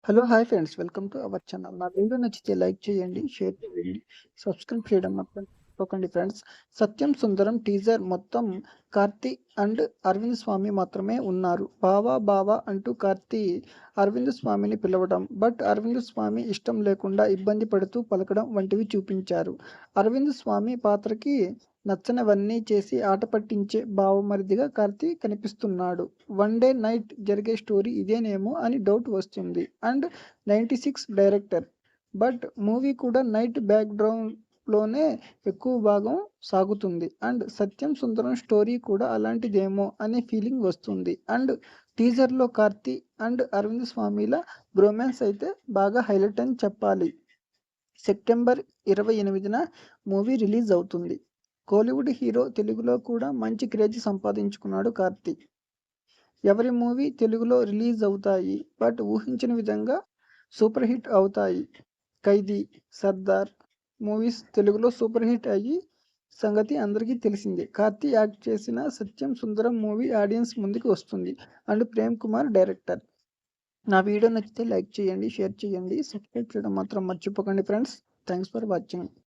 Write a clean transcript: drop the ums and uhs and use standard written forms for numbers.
Hello! Hi friends. Welcome to our channel. నా video నచ్చితే like చేయండి, షేర్ చేయండి, సబ్స్క్రైబ్ చేయడం మాత్రం మర్చిపోకండి ఫ్రెండ్స్. 'సత్యం సుందరం' టీజర్ మొత్తం కార్తీ అండ్ అరవింద్ స్వామి మాత్రమే ఉన్నారు. బావా బావా అంటూ కార్తీ అరవింద్ స్వామిని పిలవడం, బట్ అరవింద్ స్వామి ఇష్టం లేకుండా ఇబ్బంది పడుతూ పలకడం వంటివి చూపించారు. అరవింద్ స్వామి పాత్రకి నచ్చనివన్నీ చేసి ఆట పట్టించే బావమరిదిగా కార్తీ కనిపిస్తున్నాడు. వన్ డే నైట్ జరిగే స్టోరీ ఇదేనేమో అని డౌట్ వస్తుంది. And 96 director. బట్ మూవీ కూడా నైట్ బ్యాక్‌గ్రౌండ్‌లోనే ఎక్కువ భాగం సాగుతుంది. అండ్ 'సత్యం సుందరం' స్టోరీ కూడా అలాంటిదేమో అనే ఫీలింగ్ వస్తుంది. అండ్ టీజర్‌లో కార్తీ అండ్ అరవింద్ స్వామిల బ్రోమాన్స్ అయితే బాగా హైలైట్ అని చెప్పాలి. సెప్టెంబర్ 28న మూవీ రిలీజ్ అవుతుంది. కోలీవుడ్ హీరో తెలుగులో కూడా మంచి క్రేజ్ సంపాదించుకున్నాడు కార్తీ. ఎవరి మూవీ తెలుగులో రిలీజ్ అవుతాయి, బట్ ఊహించని విధంగా సూపర్ హిట్ అవుతాయి. 'ఖైదీ', 'సర్దార్' మూవీస్ తెలుగులో సూపర్ హిట్ అయ్యి సంగతి అందరికీ తెలిసిందే. కార్తీ యాక్ట్ చేసిన 'సత్యం సుందరం' మూవీ ఆడియన్స్ ముందుకు వస్తుంది. And Prem Kumar director. నా వీడియో నచ్చితే లైక్ చేయండి, షేర్ చేయండి, సబ్స్క్రైబ్ చేయడం మాత్రం మర్చిపోకండి ఫ్రెండ్స్. Thanks for watching.